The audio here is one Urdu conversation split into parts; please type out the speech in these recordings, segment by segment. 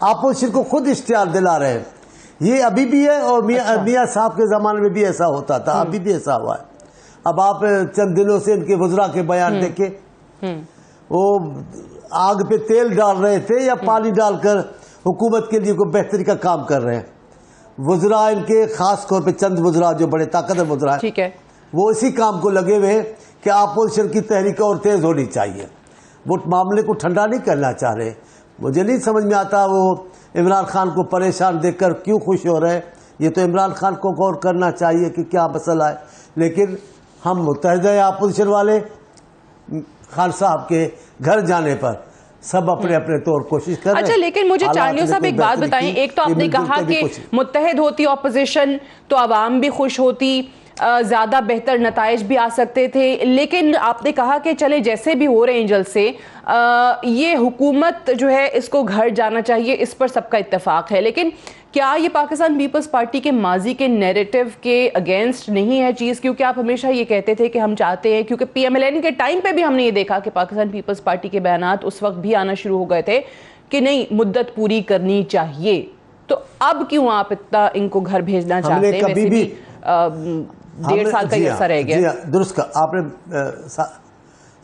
اپوزیشن کو خود اشتعال دلا رہے ہیں. یہ ابھی بھی ہے اور میاں صاحب کے زمانے میں بھی ایسا ہوتا تھا, ابھی بھی ایسا ہوا ہے. اب آپ چند دنوں سے ان کے وزراء کے بیان دیکھیں, وہ آگ پہ تیل ڈال رہے تھے یا پانی ڈال کر حکومت کے لیے کوئی بہتری کا کام کر رہے ہیں. وزراء ان کے خاص طور پہ چند وزراء جو بڑے طاقتور وزراء ہیں, ٹھیک ہے, وہ اسی کام کو لگے ہوئے ہیں کہ اپوزیشن کی تحریک اور تیز ہونی چاہیے. وہ معاملے کو ٹھنڈا نہیں کرنا چاہ رہے. مجھے نہیں سمجھ میں آتا وہ عمران خان کو پریشان دیکھ کر کیوں خوش ہو رہے ہیں. یہ تو عمران خان کو غور کرنا چاہیے کہ کیا مسئلہ ہے. لیکن ہم متحدہ ہیں اپوزیشن والے. خان صاحب کے گھر جانے پر سب اپنے اپنے طور کوشش کر رہے ہیں. اچھا, لیکن مجھے چانیو صاحب ایک بات بتائیں. ایک تو آپ نے کہا کہ متحد ہوتی اپوزیشن تو عوام بھی خوش ہوتی, زیادہ بہتر نتائج بھی آ سکتے تھے, لیکن آپ نے کہا کہ چلے جیسے بھی ہو رہے ہیں جلسے, یہ حکومت جو ہے اس کو گھر جانا چاہیے, اس پر سب کا اتفاق ہے. لیکن کیا یہ پاکستان پیپلز پارٹی کے ماضی کے نیریٹو کے اگینسٹ نہیں ہے چیز؟ کیونکہ آپ ہمیشہ یہ کہتے تھے کہ ہم چاہتے ہیں, کیونکہ پی ایم ایل این کے ٹائم پہ بھی ہم نے یہ دیکھا کہ پاکستان پیپلز پارٹی کے بیانات اس وقت بھی آنا شروع ہو گئے تھے کہ نہیں مدت پوری کرنی چاہیے. تو اب کیوں آپ اتنا ان کو گھر بھیجنا چاہتے ہیں؟ ویسے بھی 1.5 سال کا یہ عرصہ رہ گیا. درست کا آپ نے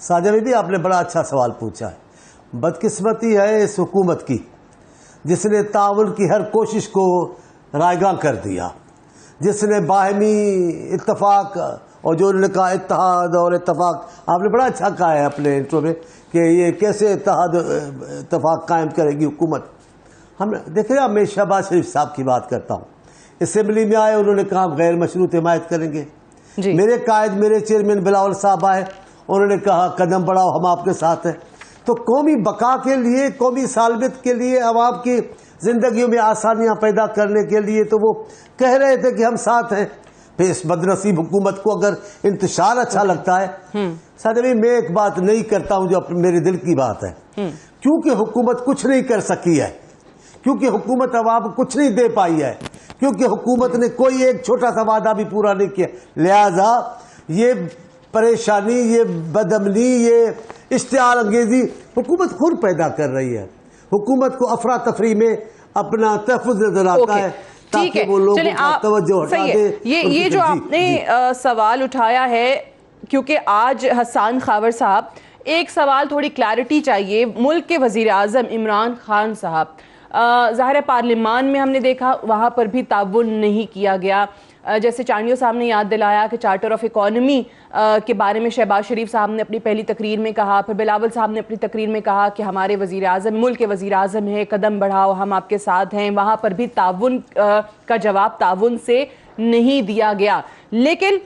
ساجہ بھی آپ نے بڑا اچھا سوال پوچھا ہے. بدقسمتی ہے اس حکومت کی جس نے تعاون کی ہر کوشش کو رائیگاں کر دیا, جس نے باہمی اتفاق اور جو انہوں نے کہا اتحاد اور اتفاق, آپ نے بڑا اچھا کہا ہے اپنے انٹرو میں کہ یہ کیسے اتفاق قائم کرے گی حکومت. ہم دیکھیں میں شہباز شریف صاحب کی بات کرتا ہوں. اسمبلی میں آئے, انہوں نے کہا غیر مشروط حمایت کریں گے. میرے قائد میرے چیئرمین بلاول صاحب آئے, انہوں نے کہا قدم بڑھاؤ ہم آپ کے ساتھ ہیں. تو قومی بقا کے لیے, قومی سالمیت کے لیے, عوام کی زندگیوں میں آسانیاں پیدا کرنے کے لیے تو وہ کہہ رہے تھے کہ ہم ساتھ ہیں. پھر اس بدنصیب حکومت کو اگر انتشار اچھا لگتا ہے, سادہ میں ایک بات نہیں کرتا ہوں جو میرے دل کی بات ہے, کیونکہ حکومت کچھ نہیں کر سکی ہے, کیونکہ حکومت عوام کو کچھ نہیں دے پائی ہے, کیونکہ حکومت نے کوئی ایک چھوٹا سا وعدہ بھی پورا نہیں کیا, لہذا یہ پریشانی, یہ بدامنی, یہ اشتعال انگیزی حکومت خود پیدا کر رہی ہے. حکومت کو افراتفری میں اپنا تحفظ نظر آتا ہے تاکہ وہ لوگوں کا توجہ ہٹا دے. یہ جو آپ نے سوال اٹھایا ہے, کیونکہ آج حسان خاور صاحب, ایک سوال تھوڑی کلیرٹی چاہیے. ملک کے وزیر اعظم عمران خان صاحب, ظاہر پارلیمان میں ہم نے دیکھا وہاں پر بھی تعاون نہیں کیا گیا. جیسے چانیو صاحب نے یاد دلایا کہ چارٹر آف اکانومی کے بارے میں شہباز شریف صاحب نے اپنی پہلی تقریر میں کہا, پھر بلاول صاحب نے اپنی تقریر میں کہا کہ ہمارے وزیر اعظم ملک کے وزیر اعظم ہیں, قدم بڑھاؤ ہم آپ کے ساتھ ہیں. وہاں پر بھی تعاون کا جواب تعاون سے نہیں دیا گیا. لیکن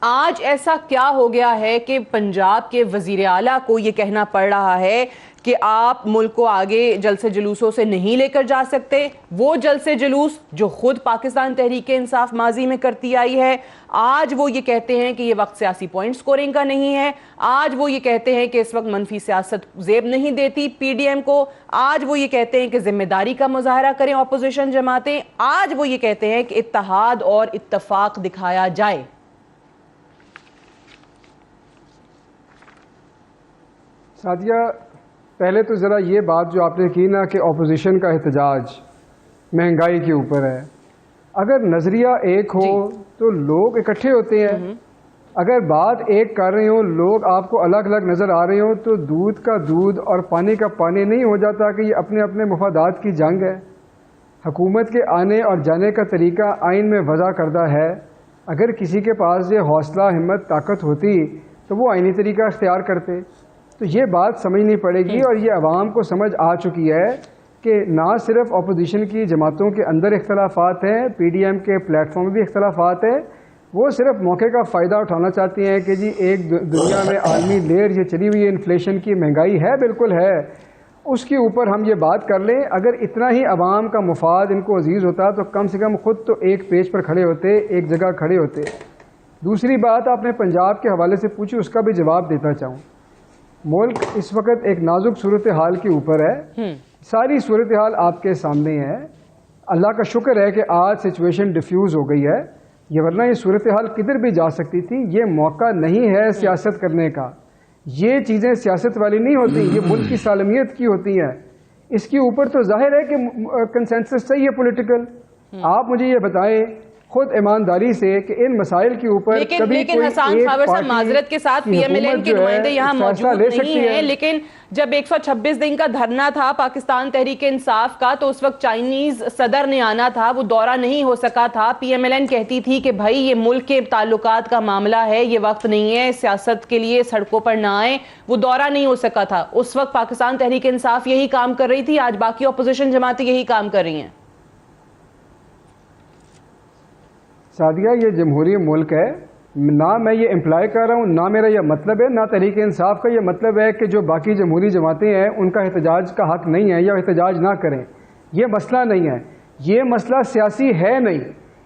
آج ایسا کیا ہو گیا ہے کہ پنجاب کے وزیر اعلیٰ کو یہ کہنا پڑ رہا ہے کہ آپ ملک کو آگے جلسے جلوسوں سے نہیں لے کر جا سکتے؟ وہ جلسے جلوس جو خود پاکستان تحریک انصاف ماضی میں کرتی آئی ہے, آج وہ یہ کہتے ہیں کہ یہ وقت سیاسی پوائنٹ سکورنگ کا نہیں ہے. آج وہ یہ کہتے ہیں کہ اس وقت منفی سیاست زیب نہیں دیتی پی ڈی ایم کو. آج وہ یہ کہتے ہیں کہ ذمہ داری کا مظاہرہ کریں اپوزیشن جماعتیں. آج وہ یہ کہتے ہیں کہ اتحاد اور اتفاق دکھایا جائے. سعدیہ, پہلے تو ذرا یہ بات جو آپ نے کی نا کہ اپوزیشن کا احتجاج مہنگائی کے اوپر ہے, اگر نظریہ ایک ہو تو لوگ اکٹھے ہوتے ہیں. اگر بات ایک کر رہے ہوں, لوگ آپ کو الگ الگ نظر آ رہے ہوں, تو دودھ کا دودھ اور پانی کا پانی نہیں ہو جاتا کہ یہ اپنے اپنے مفادات کی جنگ ہے. حکومت کے آنے اور جانے کا طریقہ آئین میں وضع کردہ ہے. اگر کسی کے پاس یہ حوصلہ, ہمت, طاقت ہوتی تو وہ آئینی طریقہ اختیار کرتے. تو یہ بات سمجھنی پڑے گی, اور یہ عوام کو سمجھ آ چکی ہے کہ نہ صرف اپوزیشن کی جماعتوں کے اندر اختلافات ہیں, پی ڈی ایم کے پلیٹ فارم میں بھی اختلافات ہیں. وہ صرف موقع کا فائدہ اٹھانا چاہتے ہیں کہ جی ایک دنیا میں عالمی لہر یہ چلی ہوئی ہے انفلیشن کی, مہنگائی ہے, بالکل ہے, اس کے اوپر ہم یہ بات کر لیں. اگر اتنا ہی عوام کا مفاد ان کو عزیز ہوتا تو کم سے کم خود تو ایک پیج پر کھڑے ہوتے, ایک جگہ کھڑے ہوتے. دوسری بات آپ نے پنجاب کے حوالے سے پوچھی, اس کا بھی جواب دیتا چاہوں. ملک اس وقت ایک نازک صورتحال کے اوپر ہے. ساری صورتحال آپ کے سامنے ہے. اللہ کا شکر ہے کہ آج سچویشن ڈیفیوز ہو گئی ہے, یہ ورنہ یہ صورتحال کدھر بھی جا سکتی تھی. یہ موقع نہیں ہے سیاست کرنے کا. یہ چیزیں سیاست والی نہیں ہوتی, یہ ملک کی سالمیت کی ہوتی ہیں. اس کے اوپر تو ظاہر ہے کہ کنسنسس صحیح ہے پولیٹیکل. آپ مجھے یہ بتائیں خود ایمانداری سے کہ ان مسائل کے اوپر لیکن حسان خاور صاحب معذرت کے ساتھ پی ایم ایل این کے نمائندے یہاں موجود نہیں ہیں، لیکن جب 126 دن کا دھرنا تھا پاکستان تحریک انصاف کا تو اس وقت چائنیز صدر نے آنا تھا، وہ دورہ نہیں ہو سکا تھا. پی ایم ایل این کہتی تھی کہ بھائی یہ ملک کے تعلقات کا معاملہ ہے، یہ وقت نہیں ہے سیاست کے لیے سڑکوں پر نہ آئیں. وہ دورہ نہیں ہو سکا تھا. اس وقت پاکستان تحریک انصاف یہی کام کر رہی تھی، آج باقی اپوزیشن جماعتیں یہی کام کر رہی ہیں. سعدیہ یہ جمہوری ملک ہے، نہ میں یہ امپلائی کر رہا ہوں، نہ میرا یہ مطلب ہے، نہ تحریک انصاف کا یہ مطلب ہے کہ جو باقی جمہوری جماعتیں ہیں ان کا احتجاج کا حق نہیں ہے یا احتجاج نہ کریں. یہ مسئلہ نہیں ہے، یہ مسئلہ سیاسی ہے نہیں.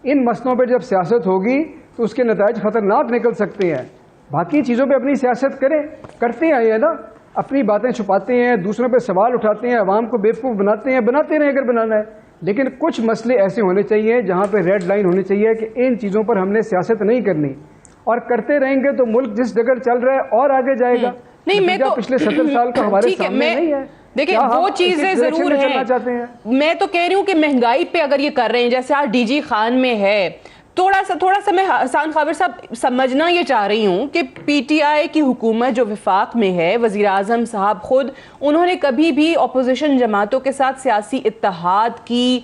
ان مسئلوں پہ جب سیاست ہوگی تو اس کے نتائج خطرناک نکل سکتے ہیں. باقی چیزوں پہ اپنی سیاست کریں، کرتے آئے ہیں نا، اپنی باتیں چھپاتے ہیں، دوسروں پہ سوال اٹھاتے ہیں، عوام کو بیوقوف بناتے ہیں، بناتے رہیں اگر بنانا ہے. لیکن کچھ مسئلے ایسے ہونے چاہیے جہاں پہ ریڈ لائن ہونی چاہیے کہ ان چیزوں پر ہم نے سیاست نہیں کرنی، اور کرتے رہیں گے تو ملک جس جگہ چل رہا ہے اور آگے جائے گا. نہیں میں تو پچھلے 70 سال کا ہمارے سامنے نہیں ہے. دیکھیں وہ چیزیں ضرور ہیں. میں تو کہہ رہی ہوں کہ مہنگائی پہ اگر یہ کر رہے ہیں جیسے آج ڈی جی خان میں ہے، تھوڑا سا میں حسان خاور صاحب سمجھنا یہ چاہ رہی ہوں کہ پی ٹی آئی کی حکومت جو وفاق میں ہے، وزیر اعظم صاحب خود انہوں نے کبھی بھی اپوزیشن جماعتوں کے ساتھ سیاسی اتحاد کی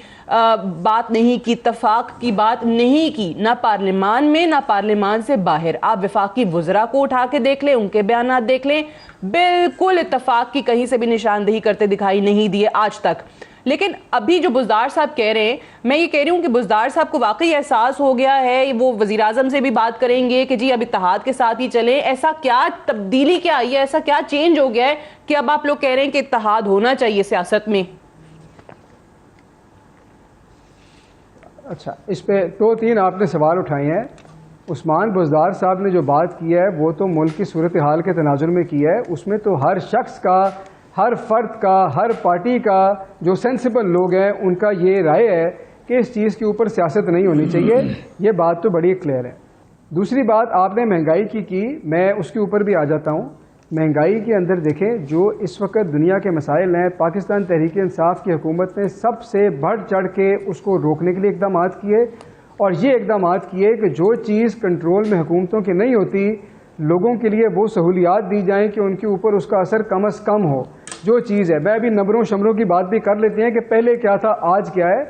بات نہیں کی، اتفاق کی بات نہیں کی، نہ پارلیمان میں نہ پارلیمان سے باہر. آپ وفاقی وزراء کو اٹھا کے دیکھ لیں، ان کے بیانات دیکھ لیں، بالکل اتفاق کی کہیں سے بھی نشاندہی کرتے دکھائی نہیں دیے آج تک. لیکن ابھی جو بزدار صاحب کہہ رہے ہیں، میں یہ کہہ رہی ہوں کہ بزدار صاحب کو واقعی احساس ہو گیا ہے، وہ وزیر اعظم سے بھی بات کریں گے کہ جی اب اتحاد کے ساتھ ہی چلیں. ایسا کیا تبدیلی کیا آئی ہے، ایسا کیا چینج ہو گیا ہے کہ اب آپ لوگ کہہ رہے ہیں کہ اتحاد ہونا چاہیے سیاست میں؟ اچھا، اس پہ 2-3 آپ نے سوال اٹھائے ہیں. عثمان بزدار صاحب نے جو بات کی ہے وہ تو ملک کی صورتحال کے تناظر میں کی ہے. اس میں تو ہر شخص کا، ہر فرد کا، ہر پارٹی کا، جو سینسیبل لوگ ہیں ان کا یہ رائے ہے کہ اس چیز کے اوپر سیاست نہیں ہونی چاہیے. یہ بات تو بڑی کلیئر ہے. دوسری بات آپ نے مہنگائی کی، میں اس کے اوپر بھی آ جاتا ہوں. مہنگائی کے اندر دیکھیں جو اس وقت دنیا کے مسائل ہیں، پاکستان تحریک انصاف کی حکومت نے سب سے بڑھ چڑھ کے اس کو روکنے کے لیے اقدامات کیے، اور یہ اقدامات کیے کہ جو چیز کنٹرول میں حکومتوں کی نہیں ہوتی لوگوں کے لیے وہ سہولیات دی جائیں کہ ان کے اوپر اس کا اثر کم از کم ہو. جو چیز ہے، میں ابھی نمبروں شمروں کی بات بھی کر لیتے ہیں کہ پہلے کیا تھا آج کیا ہے،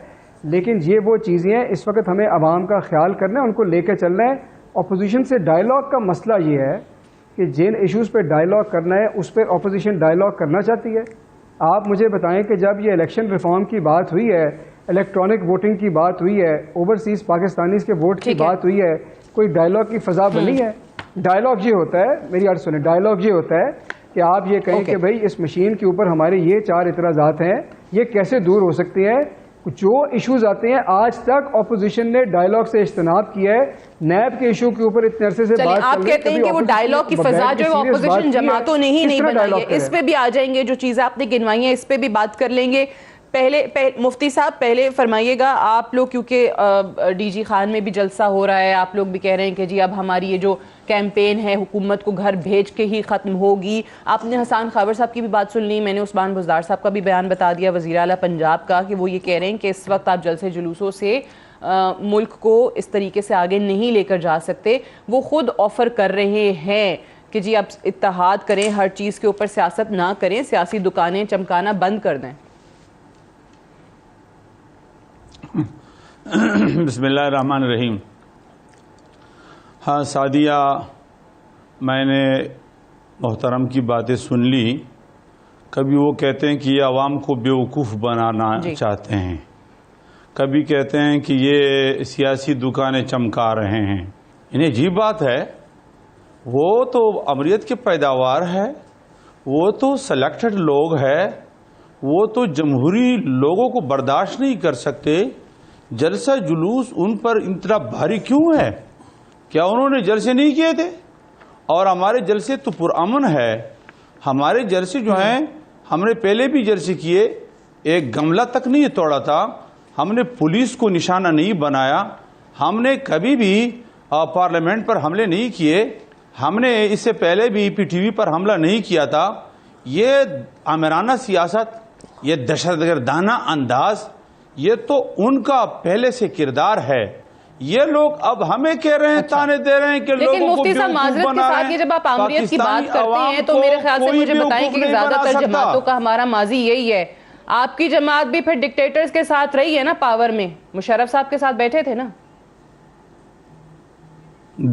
لیکن یہ وہ چیزیں ہیں اس وقت ہمیں عوام کا خیال کرنا ہے، ان کو لے کے چلنا ہے. اپوزیشن سے ڈائیلاگ کا مسئلہ یہ ہے کہ جن ایشوز پہ ڈائیلاگ کرنا ہے اس پہ اپوزیشن ڈائیلاگ کرنا چاہتی ہے. آپ مجھے بتائیں کہ جب یہ الیکشن ریفارم کی بات ہوئی ہے، الیکٹرانک ووٹنگ کی بات ہوئی ہے، اوورسیز پاکستانیز کے ووٹ کی بات ہوئی ہے، کوئی ڈائیلاگ کی فضا بنی ہے؟ ڈائیلاگ یہ ہوتا ہے، میری عرض سنیں، ڈائیلاگ یہ ہوتا ہے کہ آپ یہ کہیں کہ بھئی اس مشین کے اوپر ہمارے یہ 4 اعتراضات ہیں، یہ کیسے دور ہو سکتے ہیں. جو ایشوز آتے ہیں آج تک اپوزیشن نے ڈائیلاگ سے اجتناب کیا ہے. نیب کے ایشو کے اوپر اتنے عرصے سے بات آپ کہتے ہیں کہ وہ ڈائیلاگ کی فضا جو اپوزیشن جماعتوں نے ہی نہیں بنائی ہے. اس پہ بھی آ جائیں گے، جو چیزیں آپ نے گنوائی ہیں اس پہ بھی بات کر لیں گے. پہلے مفتی صاحب پہلے فرمائیے گا، آپ لوگ کیونکہ ڈی جی خان میں بھی جلسہ ہو رہا ہے، آپ لوگ بھی کہہ رہے ہیں کہ جی اب ہماری یہ جو کیمپین ہے حکومت کو گھر بھیج کے ہی ختم ہوگی. آپ نے حسان خاور صاحب کی بھی بات سن لی، میں نے عثمان بزدار صاحب کا بھی بیان بتا دیا، وزیر اعلیٰ پنجاب کا، کہ وہ یہ کہہ رہے ہیں کہ اس وقت آپ جلسے جلوسوں سے ملک کو اس طریقے سے آگے نہیں لے کر جا سکتے. وہ خود آفر کر رہے ہیں کہ جی اب اتحاد کریں، ہر چیز کے اوپر سیاست نہ کریں، سیاسی دکانیں چمکانا بند کر دیں. بسم اللہ الرحمن الرحیم. ہاں سعدیہ، میں نے محترم کی باتیں سن لی. کبھی وہ کہتے ہیں کہ یہ عوام کو بیوقوف بنانا چاہتے ہیں، کبھی کہتے ہیں کہ یہ سیاسی دکانیں چمکا رہے ہیں. انہیں عجیب بات ہے، وہ تو امریت کی پیداوار ہے، وہ تو سلیکٹڈ لوگ ہے، وہ تو جمہوری لوگوں کو برداشت نہیں کر سکتے. جلسہ جلوس ان پر اتنا بھاری کیوں ہے؟ کیا انہوں نے جلسے نہیں کیے تھے؟ اور ہمارے جلسے تو پرامن ہے. ہمارے جلسے جو ہیں، ہم نے پہلے بھی جلسے کیے، ایک گملہ تک نہیں توڑا تھا، ہم نے پولیس کو نشانہ نہیں بنایا، ہم نے کبھی بھی پارلیمنٹ پر حملے نہیں کیے، ہم نے اس سے پہلے بھی پی ٹی وی پر حملہ نہیں کیا تھا. یہ آمرانہ سیاست یہ دہشت گردانہ انداز، یہ تو ان کا پہلے سے کردار ہے. یہ لوگ اب ہمیں کہہ رہے ہیں، تانے دے رہے ہیں کہ لیکن لوگوں کو مفتی صاحب بیوقوف معذرت کے بنا رہے ساتھ ہیں. یہ جب آپ آمریت کی بات پاکستانی کرتے عوام ہیں تو کو میرے خیال سے کوئی مجھے بتائیں بیوقوف کہ نہیں زیادہ بنا تر سکتا. جماعتوں کا ہمارا ماضی یہی ہے. آپ کی جماعت بھی پھر ڈکٹیٹرز کے ساتھ رہی ہے نا پاور میں، مشرف صاحب کے ساتھ بیٹھے تھے نا.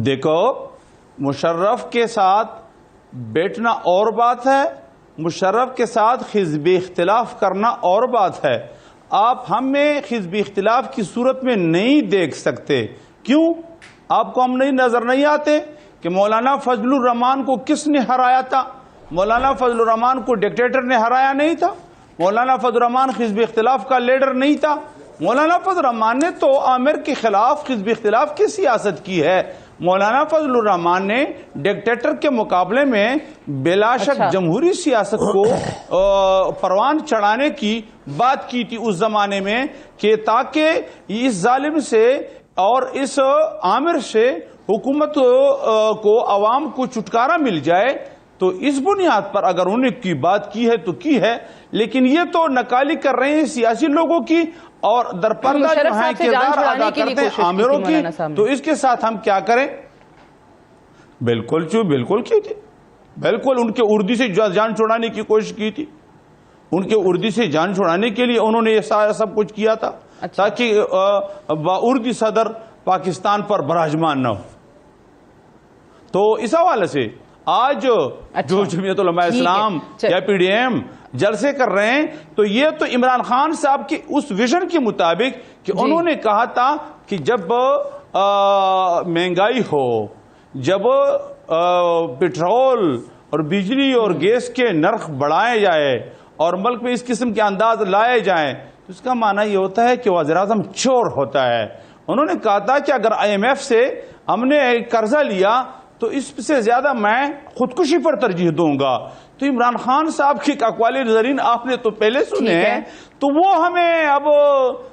دیکھو، مشرف کے ساتھ بیٹھنا اور بات ہے، مشرف کے ساتھ حزب اختلاف کرنا اور بات ہے. آپ ہمیں حزب اختلاف کی صورت میں نہیں دیکھ سکتے. کیوں؟ آپ کو ہم نظر نہیں آتے کہ مولانا فضل الرحمان کو کس نے ہرایا تھا؟ مولانا فضل الرحمان کو ڈکٹیٹر نے ہرایا نہیں تھا. مولانا فضل الرحمان حزب اختلاف کا لیڈر نہیں تھا. مولانا فضل الرحمان نے تو عامر کے خلاف حزب اختلاف کی سیاست کی ہے. مولانا فضل الرحمان نے ڈکٹیٹر کے مقابلے میں بلا شک جمہوری سیاست کو پروان چڑھانے کی بات کی تھی اس زمانے میں، کہ تاکہ اس ظالم سے اور اس عامر سے حکومت کو عوام کو چھٹکارا مل جائے. تو اس بنیاد پر اگر انہوں نے کی بات کی ہے تو کی ہے، لیکن یہ تو نکالی کر رہے ہیں سیاسی لوگوں کی اور درپردہ جو ہیں کردار ادا کرتے ہیں عامروں کی. تو اس کے ساتھ ہم کیا کریں؟ بالکل بالکل کی تھی، بالکل ان کے اردی سے جان چھڑانے کی کوشش کی تھی. ان کے اردی سے جان چھڑانے کے لیے انہوں نے یہ سارا سب کچھ کیا تھا تاکہ اردی صدر پاکستان پر براجمان نہ ہو. تو اس حوالے سے آج جو جمعیت علماء اسلام یا پی ڈی ایم جلسے کر رہے ہیں، تو یہ تو عمران خان صاحب کی اس ویژن کے مطابق کہ انہوں نے کہا تھا کہ جب مہنگائی ہو، جب پٹرول اور بجلی اور گیس کے نرخ بڑھائے جائے اور ملک میں اس قسم کے انداز لائے جائیں، تو اس کا معنی یہ ہوتا ہے کہ وزیر اعظم چور ہوتا ہے. انہوں نے کہا تھا کہ اگر آئی ایم ایف سے ہم نے قرضہ لیا تو اس سے زیادہ میں خودکشی پر ترجیح دوں گا. تو عمران خان صاحب کی اقوال زرین آپ نے تو پہلے سنے ہیں، تو وہ ہمیں اب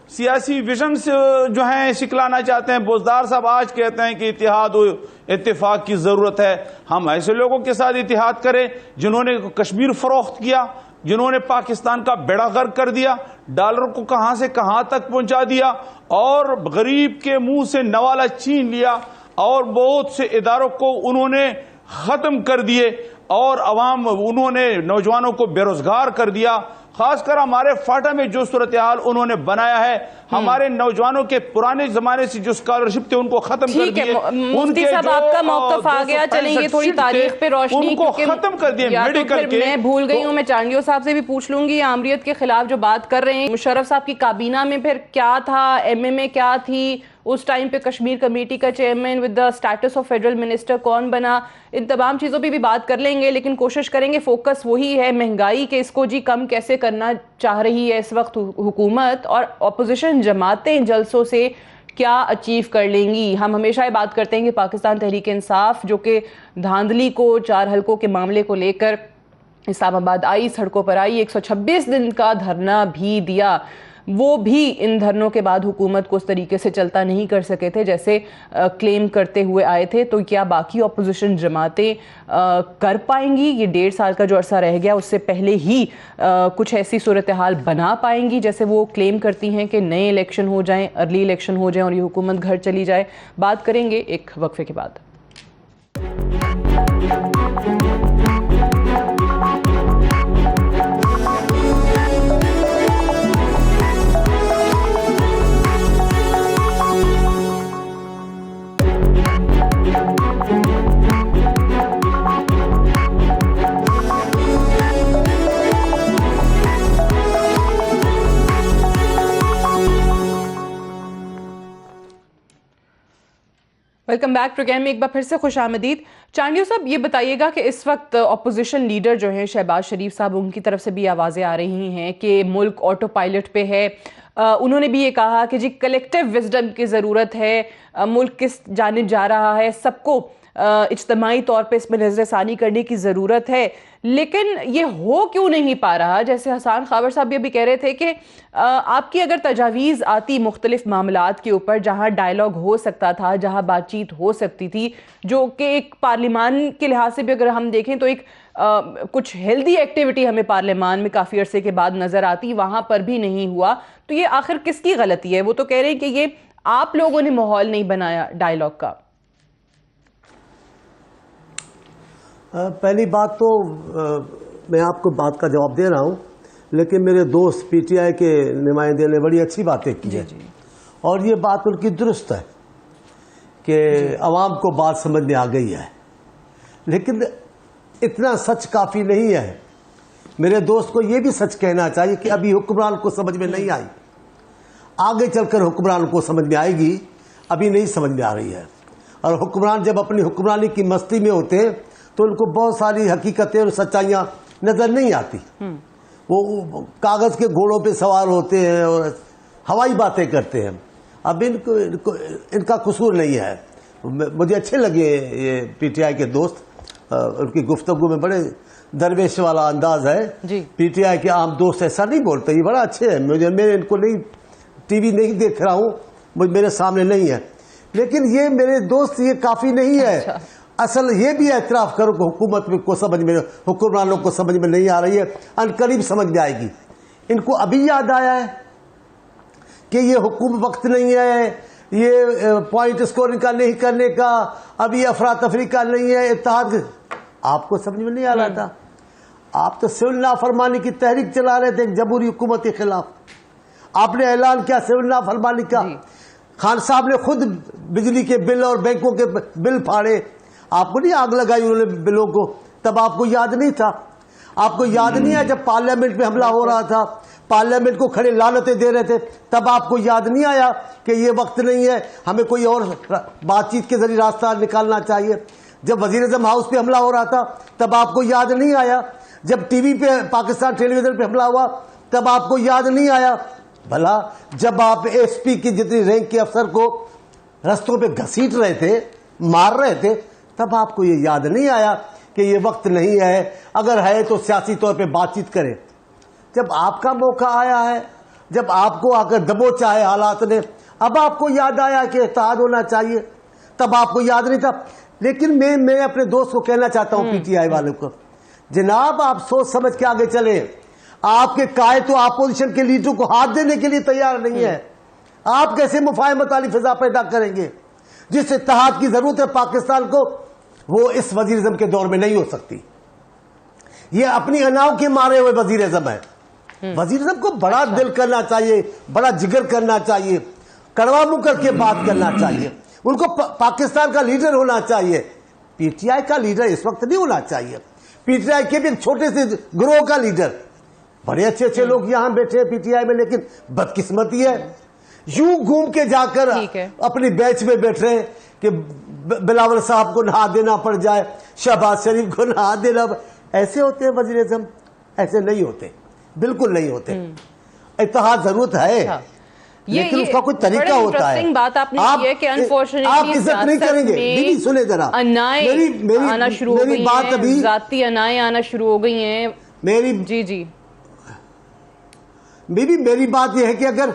سیاسی ویژن سے جو ہیں سکلانا چاہتے ہیں. بوزدار صاحب آج کہتے ہیں کہ اتحاد و اتفاق کی ضرورت ہے. ہم ایسے لوگوں کے ساتھ اتحاد کریں جنہوں نے کشمیر فروخت کیا، جنہوں نے پاکستان کا بیڑا غرق کر دیا، ڈالر کو کہاں سے کہاں تک پہنچا دیا اور غریب کے منہ سے نوالا چھین لیا اور بہت سے اداروں کو انہوں نے ختم کر دیے اور عوام انہوں نے نوجوانوں کو بے روزگار کر دیا. خاص کر ہمارے فاٹا میں جو صورتحال انہوں نے بنایا ہے، ہمارے نوجوانوں کے پرانے زمانے سے جو اسکالرشپ تھے ان کو ختم کر دیے. مفتی صاحب آپ کا موقف آ گیا، چلیں یہ تھوڑی تاریخ پہ روشنی، ان کو ختم کر دیے میڈیکل کے. میں بھول گئی ہوں، میں چانڈیو صاحب سے بھی پوچھ لوں گی. عامریت کے خلاف جو بات کر رہے ہیں، مشرف صاحب کی کابینہ میں پھر کیا تھا، ایم ایم اے کیا تھی اس ٹائم پہ، کشمیر کمیٹی کا chairman with the status of federal minister کون بنا، ان تمام چیزوں پہ بھی بات کر لیں گے. لیکن کوشش کریں گے فوکس وہی ہے مہنگائی کے، اس کو جی کم کیسے کرنا چاہ رہی ہے اس وقت حکومت، اور اپوزیشن جماعتیں جلسوں سے کیا اچیو کر لیں گی. ہم ہمیشہ یہ بات کرتے ہیں کہ پاکستان تحریک انصاف جو کہ دھاندلی کو، 4 حلقوں کے معاملے کو لے کر اسلام آباد آئی، سڑکوں پر آئی، 126 دن کا دھرنا بھی دیا، وہ بھی ان دھرنوں کے بعد حکومت کو اس طریقے سے چلتا نہیں کر سکے تھے جیسے کلیم کرتے ہوئے آئے تھے. تو کیا باقی اپوزیشن جماعتیں کر پائیں گی یہ 1.5 سال کا جو عرصہ رہ گیا اس سے پہلے ہی کچھ ایسی صورتحال بنا پائیں گی جیسے وہ کلیم کرتی ہیں کہ نئے الیکشن ہو جائیں، ارلی الیکشن ہو جائیں اور یہ حکومت گھر چلی جائے؟ بات کریں گے ایک وقفے کے بعد. ویلکم بیک پروگرام میں ایک بار پھر سے خوش آمدید. چانڈیو صاحب یہ بتائیے گا کہ اس وقت اپوزیشن لیڈر جو ہیں شہباز شریف صاحب، ان کی طرف سے بھی آوازیں آ رہی ہیں کہ ملک آٹو پائلٹ پہ ہے. انہوں نے بھی یہ کہا کہ جی کلیکٹیو وزڈم کی ضرورت ہے، ملک کس جانب جا رہا ہے سب کو اجتماعی طور پہ اس میں نظر ثانی کرنے کی ضرورت ہے، لیکن یہ ہو کیوں نہیں پا رہا؟ جیسے حسان خاور صاحب یہ بھی کہہ رہے تھے کہ آپ کی اگر تجاویز آتی مختلف معاملات کے اوپر جہاں ڈائیلاگ ہو سکتا تھا، جہاں بات چیت ہو سکتی تھی، جو کہ ایک پارلیمان کے لحاظ سے بھی اگر ہم دیکھیں تو ایک کچھ ہیلدی ایکٹیویٹی ہمیں پارلیمان میں کافی عرصے کے بعد نظر آتی، وہاں پر بھی نہیں ہوا، تو یہ آخر کس کی غلطی ہے؟ وہ تو کہہ رہے ہیں کہ یہ آپ لوگوں نے ماحول نہیں بنایا ڈائیلاگ کا۔ پہلی بات تو میں آپ کو بات کا جواب دے رہا ہوں، لیکن میرے دوست پی ٹی آئی کے نمائندے نے بڑی اچھی باتیں کی ہیں، اور یہ بات ان کی درست ہے کہ عوام کو بات سمجھ میں آ گئی ہے، لیکن اتنا سچ کافی نہیں ہے۔ میرے دوست کو یہ بھی سچ کہنا چاہیے کہ ابھی حکمران کو سمجھ میں نہیں آئی، آگے چل کر حکمران کو سمجھ میں آئے گی، ابھی نہیں سمجھ میں آ رہی ہے۔ اور حکمران جب اپنی حکمرانی کی مستی میں ہوتے ہیں تو ان کو بہت ساری حقیقتیں اور سچائیاں نظر نہیں آتی، وہ کاغذ کے گھوڑوں پہ سوار ہوتے ہیں اور ہوائی باتیں کرتے ہیں۔ اب ان کا قصور نہیں ہے۔ مجھے اچھے لگے یہ پی ٹی آئی کے دوست، ان کی گفتگو میں بڑے درویش والا انداز ہے۔ پی ٹی آئی کے عام دوست ایسا نہیں بولتے، یہ بڑا اچھے ہیں۔ میں ان کو نہیں ٹی وی نہیں دیکھ رہا ہوں، میرے سامنے نہیں ہے، لیکن یہ میرے دوست یہ کافی نہیں ہے۔ اصل یہ بھی اعتراف کرو کہ حکومت کو سمجھ میں، حکمرانوں کو سمجھ میں نہیں آ رہی ہے، ان قریب سمجھ میں آئے گی۔ ان کو ابھی یاد آیا ہے کہ یہ حکومت وقت نہیں ہے، یہ پوائنٹ اسکورنگ کا نہیں کرنے کا، ابھی افراتفری کا نہیں ہے، اتحاد۔ آپ کو سمجھ میں نہیں آ رہا تھا، آپ تو سول نافرمانی کی تحریک چلا رہے تھے جمہوری حکومت کے خلاف۔ آپ نے اعلان کیا سول نافرمانی کا، خان صاحب نے خود بجلی کے بل اور بینکوں کے بل پھاڑے، آپ کو نہیں آگ لگائی انہوں نے بلوں کو، تب آپ کو یاد نہیں تھا؟ آپ کو یاد نہیں ہے جب پارلیمنٹ پہ حملہ ہو رہا تھا، پارلیمنٹ کو کھڑے لعنتیں دے رہے تھے، تب آپ کو یاد نہیں آیا کہ یہ وقت نہیں ہے، ہمیں کوئی اور بات چیت کے ذریعے راستہ نکالنا چاہیے؟ جب وزیر اعظم ہاؤس پہ حملہ ہو رہا تھا تب آپ کو یاد نہیں آیا؟ جب ٹی وی پہ پاکستان ٹیلی ویژن پہ حملہ ہوا تب آپ کو یاد نہیں آیا؟ بھلا جب آپ ایس پی کی جتنی رینک کے افسر کو رستوں پہ گھسیٹ رہے تھے، مار رہے تھے، تب آپ کو یہ یاد نہیں آیا کہ یہ وقت نہیں ہے، اگر ہے تو سیاسی طور پہ بات چیت کریں؟ جب آپ کا موقع آیا ہے، جب آپ کو آ کر دبوچا ہے حالات نے، اب آپ کو یاد آیا کہ اتحاد ہونا چاہیے، تب آپ کو یاد نہیں تھا۔ لیکن میں اپنے دوست کو کہنا چاہتا ہوں، پی ٹی آئی والوں کو، جناب آپ سوچ سمجھ کے آگے چلیں۔ آپ کے قائد تو اپوزیشن کے لیڈروں کو ہاتھ دینے کے لیے تیار نہیں ہے، آپ کیسے مفاہمت والی فضا پیدا کریں گے؟ جس اتحاد کی ضرورت ہے پاکستان کو، وہ اس وزیر اعظم کے دور میں نہیں ہو سکتی۔ یہ اپنی اناؤں کے مارے ہوئے وزیر اعظم ہے۔ وزیر اعظم کو بڑا دل کرنا چاہیے، بڑا جگر کرنا چاہیے، کڑوا منہ کر کے بات کرنا چاہیے، ان کو پاکستان کا لیڈر ہونا چاہیے۔ پی ٹی آئی کا لیڈر اس وقت نہیں ہونا چاہیے، پی ٹی آئی کے بھی ایک چھوٹے سے گروہ کا لیڈر۔ بڑے اچھے اچھے لوگ یہاں بیٹھے ہیں پی ٹی آئی میں، لیکن بدقسمتی ہے یوں گھوم کے جا کر اپنی بیچ میں بیٹھ رہے ہیں کہ بلاول صاحب کو نہا دینا پڑ جائے، شہباز شریف کو نہا دینا۔ ایسے ہوتے ہیں وزیر اعظم؟ ایسے نہیں ہوتے، بالکل نہیں ہوتے۔ اتحاد ضرورت ہے، لیکن اس کا کوئی طریقہ ہوتا ہے۔ بات آپ نے کی ہے کہ آپ عزت نہیں کریں گے۔ بیوی سنیں ذرا، آنا شروع ہو گئی ہیں، ذاتی انائیں آنا شروع ہو گئی ہیں جی بیوی، میری بات یہ ہے کہ اگر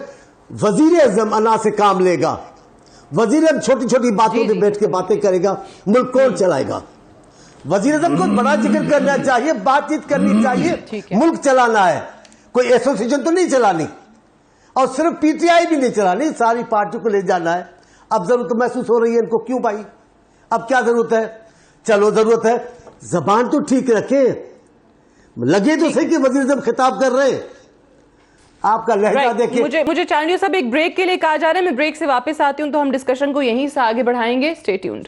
وزیر اعظم انا سے کام لے گا، وزیر اعظم چھوٹی چھوٹی باتوں پہ بیٹھ کے باتیں کرے گا، ملک کون چلائے گا؟ وزیر اعظم کو بڑا ذکر کرنا چاہیے، بات چیت کرنی چاہیے، ملک چلانا ہے، کوئی ایسوسیشن تو نہیں چلانی، اور صرف پی ٹی آئی بھی نہیں چلانی، ساری پارٹی کو لے جانا ہے۔ اب ضرورت محسوس ہو رہی ہے ان کو، کیوں بھائی اب کیا ضرورت ہے؟ چلو ضرورت ہے، زبان تو ٹھیک رکھیں، لگے تو صحیح کہ وزیر اعظم خطاب کر رہے ہیں، آپ کا لہجہ دیکھیں۔ مجھے چانڈیو صاحب ایک بریک کے لیے کہا جا رہا ہے، میں بریک سے واپس آتی ہوں تو ہم ڈسکشن کو یہیں سے آگے بڑھائیں گے، اسٹے ٹیونڈ۔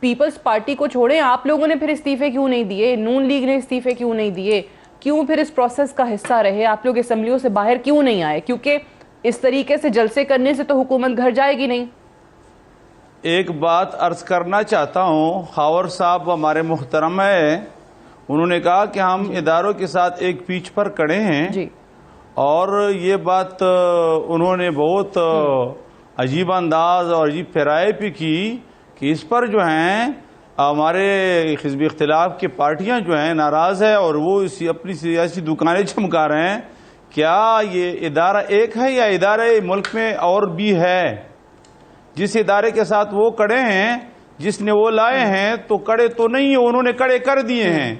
پیپلز پارٹی کو چھوڑیں, آپ لوگوں نے پھر استعفے کیوں نہیں دیے, نون لیگ نے استعفے کیوں نہیں دیے, کیوں پھر اس پروسیس کا حصہ رہے, آپ لوگ اسمبلیوں سے باہر کیوں نہیں آئے؟ کیونکہ اس طریقے سے جلسے کرنے سے تو حکومت گھر جائے گی نہیں. ایک بات عرض کرنا چاہتا ہوں, خاور صاحب ہمارے محترم ہے, انہوں نے کہا کہ ہم اداروں کے ساتھ ایک پیچ پر کڑے ہیں جی, اور یہ بات انہوں نے بہت عجیب انداز اور عجیب پیرائی پہ کی کہ اس پر جو ہیں ہمارے حزب اختلاف کی پارٹیاں جو ہیں ناراض ہے اور وہ اپنی سیاسی دکانیں چمکا رہے ہیں. کیا یہ ادارہ ایک ہے یا ادارے ملک میں اور بھی ہے؟ جس ادارے کے ساتھ وہ کڑے ہیں, جس نے وہ لائے ہیں, تو کڑے تو نہیں ہیں, انہوں نے کڑے کر دیے ہیں.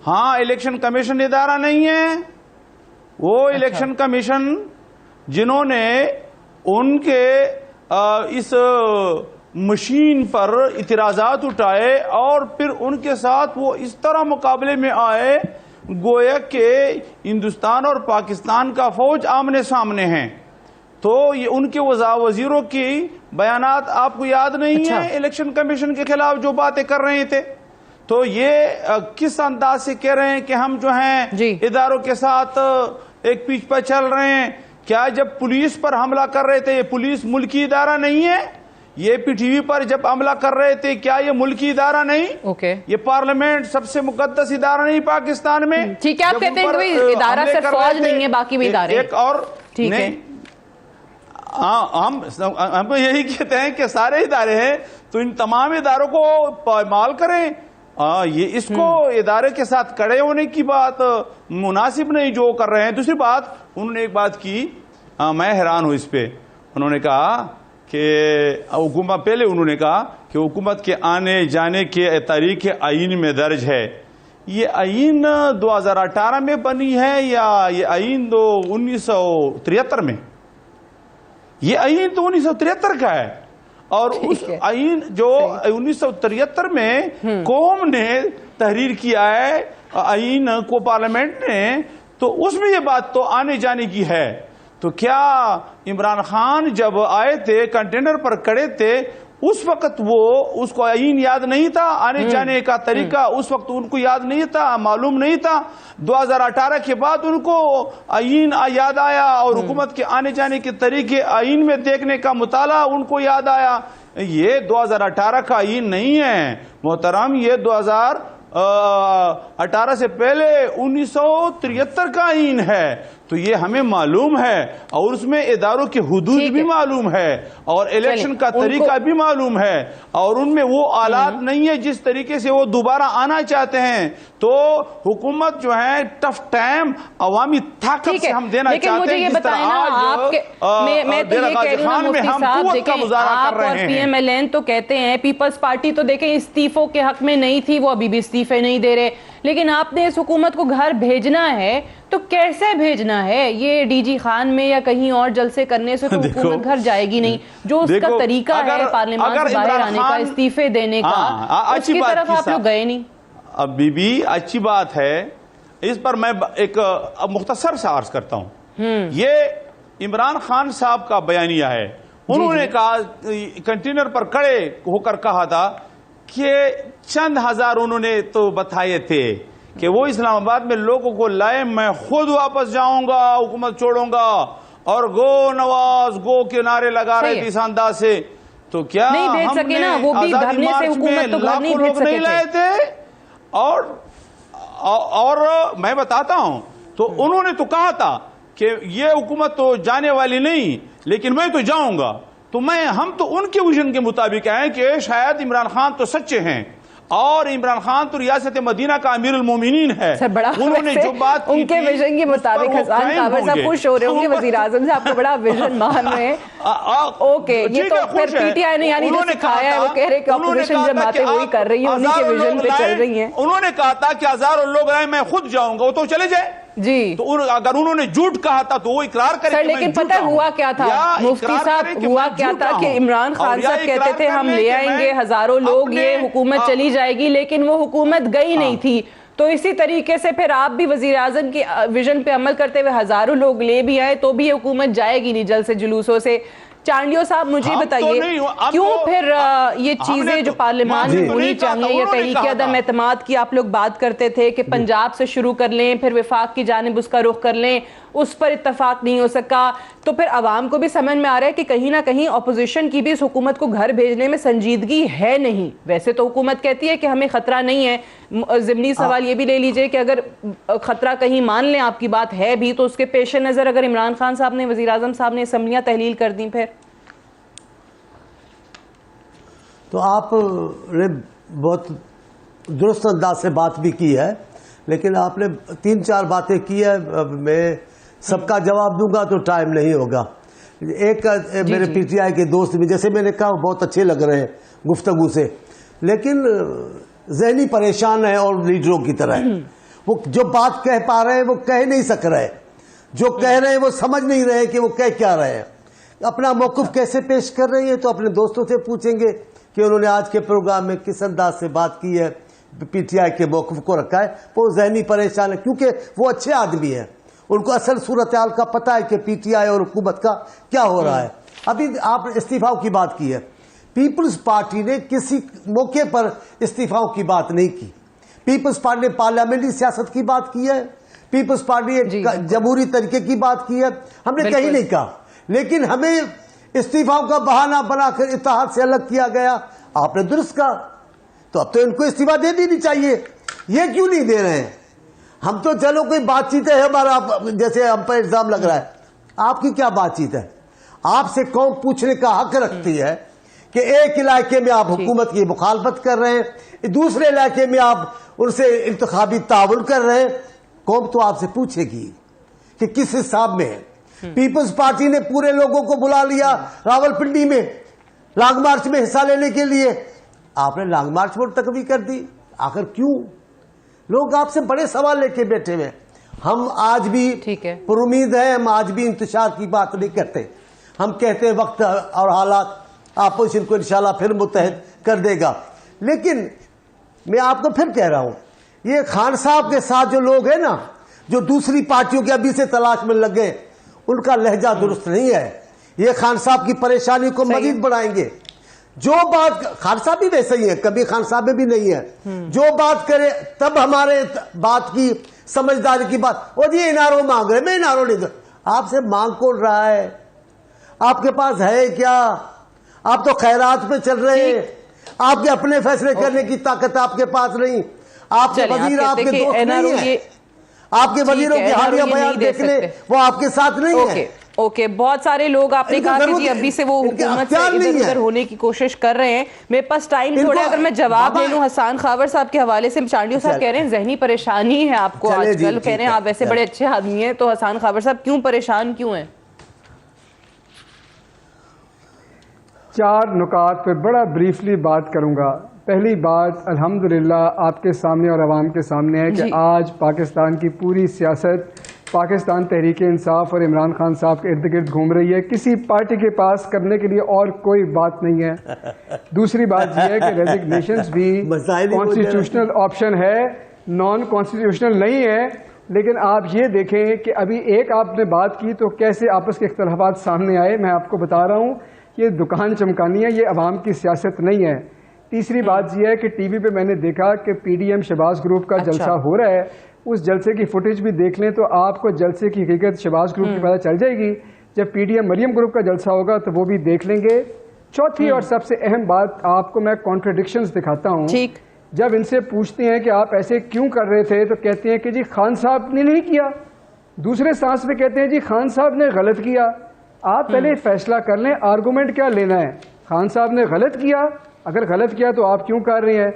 ہاں, الیکشن کمیشن ادارہ نہیں ہے, وہ الیکشن کمیشن جنہوں نے ان کے اس مشین پر اعتراضات اٹھائے اور پھر ان کے ساتھ وہ اس طرح مقابلے میں آئے گویا کہ ہندوستان اور پاکستان کا فوج آمنے سامنے ہیں. تو یہ ان کے وزیروں کی بیانات آپ کو یاد نہیں ہے الیکشن کمیشن کے خلاف جو باتیں کر رہے تھے؟ تو یہ کس انداز سے کہہ رہے ہیں کہ ہم جو ہیں اداروں کے ساتھ ایک پیچ پر چل رہے ہیں؟ کیا جب پولیس پر حملہ کر رہے تھے, یہ پولیس ملکی ادارہ نہیں ہے؟ یہ پی ٹی وی پر جب حملہ کر رہے تھے, کیا یہ ملکی ادارہ نہیں؟ یہ پارلیمنٹ سب سے مقدس ادارہ نہیں پاکستان میں؟ ٹھیک ہے, آپ کہتے ہیں کہ ادارہ صرف فوج نہیں ہے, باقی بھی ادارے. ایک اور ٹھیک ہے, ہم یہی کہتے ہیں کہ سارے ادارے ہیں, تو ان تمام اداروں کو پامال کریں. یہ اس کو ادارے کے ساتھ کڑے ہونے کی بات مناسب نہیں جو کر رہے ہیں. دوسری بات, انہوں نے ایک بات کی, میں حیران ہوں اس پہ. انہوں نے کہا کہ حکومت, پہلے انہوں نے کہا کہ حکومت کے آنے جانے کے تاریخ آئین میں درج ہے. یہ آئین 2018 میں بنی ہے یا یہ آئین 1973 میں؟ یہ آئین تو 1973 کا ہے, اور اس آئین جو 1973 میں قوم نے تحریر کیا ہے آئین کو پارلیمنٹ نے, تو اس میں یہ بات تو آنے جانے کی ہے. تو کیا عمران خان جب آئے تھے کنٹینر پر کڑے تھے, اس وقت وہ اس کو آئین یاد نہیں تھا؟ آنے جانے کا طریقہ اس وقت ان کو یاد نہیں تھا, معلوم نہیں تھا؟ 2018 کے بعد ان کو آئین یاد آیا اور حکومت کے آنے جانے کے طریقے آئین میں دیکھنے کا مطالعہ ان کو یاد آیا. یہ 2018 کا آئین نہیں ہے محترم, یہ 2018 سے پہلے 1973 کا آئین ہے. تو یہ ہمیں معلوم ہے, اور اس میں اداروں کے حدود بھی معلوم ہے, اور الیکشن کا طریقہ بھی معلوم ہے, اور ان میں وہ آلات نہیں ہے جس طریقے سے وہ دوبارہ آنا چاہتے ہیں. تو حکومت جو ہے ٹف ٹائم عوامی طاقت سے ہم دینا چاہتے ہیں, جس طرح آج ڈیرہ غازی خان میں ہم قوت کا مظاہرہ کر رہے ہیں. پی ایم ایل این تو کہتے ہیں, پیپلز پارٹی تو دیکھیں استعفوں کے حق میں نہیں تھی, وہ ابھی بھی استعفے نہیں دے رہے, لیکن آپ نے اس حکومت کو گھر بھیجنا ہے تو کیسے بھیجنا ہے؟ یہ ڈی جی خان میں یا کہیں اور جلسے کرنے سے تو حکومت گھر جائے گی نہیں. جو اس کا طریقہ ہے پارلیمان سے باہر آنے کا, استعفے دینے کا, اس کی طرف آپ لوگ گئے نہیں. اب بی اچھی بات ہے, اس پر میں ایک مختصر سا عرض کرتا ہوں. یہ عمران خان صاحب کا بیانیہ ہے. انہوں نے کہا, کنٹینر پر کڑے ہو کر کہا تھا کہ چند ہزار انہوں نے تو بتائے تھے کہ وہ اسلام آباد میں لوگوں کو لائے, میں خود واپس جاؤں گا, حکومت چھوڑوں گا, اور گو نواز گو کے نعرے لگا رہے تھے اس انداز سے. تو کیا ہم نے آزادی مارچ میں لاکھوں لوگ نہیں لائے تھے؟ اور میں بتاتا ہوں, تو انہوں نے تو کہا تھا کہ یہ حکومت تو جانے والی نہیں, لیکن میں تو جاؤں گا. تو ہم تو ان کے ویژن کے مطابق ہیں کہ شاید عمران خان تو سچے ہیں, اور عمران خان تو ریاست مدینہ کا امیر المومنین ہے. انہوں نے جو بات ان کے ویژن کے مطابق حسان کابر صاحب خوش ہو رہے ہوں گے وزیر اعظم سے, آپ کو بڑا ویژن مان رہے ہیں. اوکے, یہ تو پھر پی ٹی آئی نے یعنی جو سکھایا ہے, وہ کہہ رہے کہ اپوزیشن جو باتیں وہی کر رہی ہیں, انہی کے ویژن پہ چل رہی ہیں. انہوں نے کہا تھا کہ ہزاروں لوگ آئے, میں خود جاؤں گا, وہ تو چلے جائے. جی, تو اگر انہوں نے جھوٹ کہا تھا تو وہ اقرار کرے. لیکن پتہ ہوا کیا تھا مفتی صاحب, ہوا کیا تھا کہ عمران خان صاحب کہتے تھے ہم لے آئیں گے ہزاروں لوگ, یہ حکومت چلی جائے گی, لیکن وہ حکومت گئی نہیں تھی. تو اسی طریقے سے پھر آپ بھی وزیر اعظم کی ویژن پہ عمل کرتے ہوئے ہزاروں لوگ لے بھی آئے تو بھی یہ حکومت جائے گی نہیں جلسے جلوسوں سے. چانڈیو صاحب مجھے بتائیے کیوں پھر یہ چیزیں جو پارلیمان میں ہونی چاہیے، یہ تحریک عدم اعتماد کی آپ لوگ بات کرتے تھے کہ پنجاب سے شروع کر لیں پھر وفاق کی جانب اس کا رخ کر لیں، اس پر اتفاق نہیں ہو سکا، تو پھر عوام کو بھی سمجھ میں آ رہا ہے کہ کہیں نہ کہیں اپوزیشن کی بھی اس حکومت کو گھر بھیجنے میں سنجیدگی ہے نہیں. ویسے تو حکومت کہتی ہے کہ ہمیں خطرہ نہیں ہے، ضمنی سوال یہ بھی لے لیجئے کہ اگر خطرہ کہیں مان لیں آپ کی بات ہے بھی، تو اس کے پیش نظر اگر عمران خان صاحب نے، وزیر اعظم صاحب نے اسمبلیاں تحلیل کر دیں پھر؟ تو آپ نے بہت درست انداز سے بات بھی کی ہے، لیکن آپ نے 3-4 باتیں کی ہے، میں سب کا جواب دوں گا تو ٹائم نہیں ہوگا. ایک میرے پی ٹی آئی کے دوست بھی، جیسے میں نے کہا، بہت اچھے لگ رہے ہیں گفتگو سے، لیکن ذہنی پریشان ہے اور لیڈروں کی طرح. وہ جو بات کہہ پا رہے ہیں وہ کہہ نہیں سک رہے، جو کہہ رہے ہیں وہ سمجھ نہیں رہے کہ وہ کہہ کیا رہے ہیں، اپنا موقف کیسے پیش کر رہے ہیں. تو اپنے دوستوں سے پوچھیں گے کہ انہوں نے آج کے پروگرام میں کس انداز سے بات کی ہے، پی ٹی آئی کے موقف کو رکھا ہے. وہ ذہنی پریشان ہے کیونکہ وہ اچھے آدمی ہیں، ان کو اصل صورتحال کا پتہ ہے کہ پی ٹی آئی اور حکومت کا کیا ہو رہا ہے. ابھی آپ استعفاؤں کی بات کی ہے، پیپلز پارٹی نے کسی موقع پر استعفاؤں کی بات نہیں کی. پیپلز پارٹی نے پارلیمنٹری سیاست کی بات کی ہے، پیپلز پارٹی نے جمہوری طریقے کی بات کی ہے، ہم نے کہیں نہیں کہا. لیکن ہمیں استعفاؤں کا بہانہ بنا کر اتحاد سے الگ کیا گیا. آپ نے درست کہا، تو اب تو ان کو استعفا دے دینی چاہیے. یہ کیوں نہیں دے رہے ہیں؟ ہم تو چلو کوئی بات چیت ہے ہمارا، جیسے ہم پر الزام لگ رہا ہے. آپ کی کیا بات چیت ہے؟ آپ سے قوم پوچھنے کا حق رکھتی ہے کہ ایک علاقے میں آپ حکومت کی مخالفت کر رہے ہیں، دوسرے علاقے میں آپ ان سے انتخابی تعاون کر رہے ہیں. قوم تو آپ سے پوچھے گی کہ کس حساب میں ہے. پیپلز پارٹی نے پورے لوگوں کو بلا لیا راولپنڈی میں لانگ مارچ میں حصہ لینے کے لیے. آپ نے لانگ مارچ ملتوی کر دی. آخر کیوں؟ لوگ آپ سے بڑے سوال لے کے بیٹھے ہوئے. ہم آج بھی پر امید ہیں، ہم آج بھی انتشار کی بات نہیں کرتے. ہم کہتے ہیں وقت اور حالات اپوزیشن کو انشاءاللہ پھر متحد کر دے گا. لیکن میں آپ کو پھر کہہ رہا ہوں، یہ خان صاحب کے ساتھ جو لوگ ہیں نا، جو دوسری پارٹیوں کے ابھی سے تلاش میں لگے، ان کا لہجہ درست نہیں ہے. یہ خان صاحب کی پریشانی کو مزید بڑھائیں گے. جو بات خان صاحب بھی ویسے ہی ہے، کبھی خان صاحب میں بھی نہیں ہے، جو بات کرے تب ہمارے بات کی سمجھداری کی بات، وہ جی انارو مانگ رہے، میں انارو نہیں دوں. آپ سے مانگ کون رہا ہے؟ آپ کے پاس ہے کیا؟ آپ تو خیرات پہ چل رہے ہیں. آپ کے اپنے فیصلے کرنے کی طاقت آپ کے پاس نہیں. آپ کے وزیر آپ کے دوست نہیں ہیں. آپ کے وزیروں کے حالیہ بیان دیکھ لیں، وہ آپ کے ساتھ نہیں ہیں. اوکے، بہت سارے لوگ آپ نے کہا کہ جی ابھی سے وہ حکومت سے ادھر ادھر ہونے کی کوشش کر رہے ہیں. میرے پاس ٹائم تھوڑا، اگر میں جواب لے لوں حسان خاور صاحب کے حوالے سے. چانڈیو صاحب کہہ رہے ہیں ذہنی پریشانی ہے آپ کو آج کل، کہہ رہے ہیں آپ ویسے بڑے اچھے آدمی ہیں، تو حسان خاور صاحب کیوں پریشان کیوں ہیں؟ 4 نکات پر بڑا بریفلی بات کروں گا. پہلی بات الحمدللہ آپ کے سامنے اور عوام کے سامنے ہے کہ آج پاکستان کی پوری سیاست پاکستان تحریک انصاف اور عمران خان صاحب کے ارد گرد گھوم رہی ہے. کسی پارٹی کے پاس کرنے کے لیے اور کوئی بات نہیں ہے. دوسری بات یہ ہے کہ ریزگنیشنز بھی کانسٹیٹیوشنل آپشن ہے، نان کانسٹیٹیوشنل نہیں ہے. لیکن آپ یہ دیکھیں کہ ابھی ایک آپ نے بات کی تو کیسے آپس کے اختلافات سامنے آئے. میں آپ کو بتا رہا ہوں، یہ دکان چمکانی ہے، یہ عوام کی سیاست نہیں ہے. تیسری بات یہ ہے کہ ٹی وی پہ میں نے دیکھا کہ P D M Shahbaz group کا جلسہ ہو رہا ہے. اس جلسے کی فوٹیج بھی دیکھ لیں تو آپ کو جلسے کی حقیقت شہباز گروپ کی پتہ چل جائے گی. جب پی ڈی ایم مریم گروپ کا جلسہ ہوگا تو وہ بھی دیکھ لیں گے. چوتھی اور سب سے اہم بات، آپ کو میں کانٹرڈکشنز دکھاتا ہوں. جب ان سے پوچھتے ہیں کہ آپ ایسے کیوں کر رہے تھے تو کہتے ہیں کہ جی خان صاحب نے نہیں کیا. دوسرے سانس میں کہتے ہیں جی خان صاحب نے غلط کیا. آپ پہلے فیصلہ کر لیں آرگومنٹ کیا لینا ہے. خان صاحب نے غلط کیا، اگر غلط کیا تو آپ کیوں کر رہے ہیں؟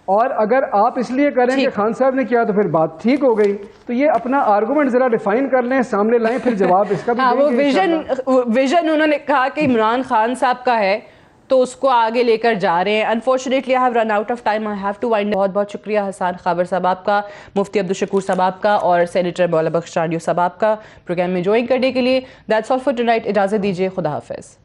اور اگر آپ اس لیے کریں کہ خان صاحب نے کیا تو پھر بات ٹھیک ہو گئی. تو یہ اپنا آرگومنٹ ذرا ریفائن کر لیں، سامنے لائیں، پھر جواب اس کا بھی وہ ویژن انہوں نے کہا کہ عمران خان صاحب کا ہے تو اس کو آگے لے کر جا رہے ہیں. Unfortunately I have run out of time, I have to wind. بہت بہت شکریہ حسان خاور صاحب آپ کا، مفتی عبدالشکور صاحب آپ کا، اور سینیٹر مولا بخش چانڈیو صاحب آپ کا پروگرام میں جوائن کرنے کے لیے. That's all for tonight. اجازت دیجیے، خدا حافظ.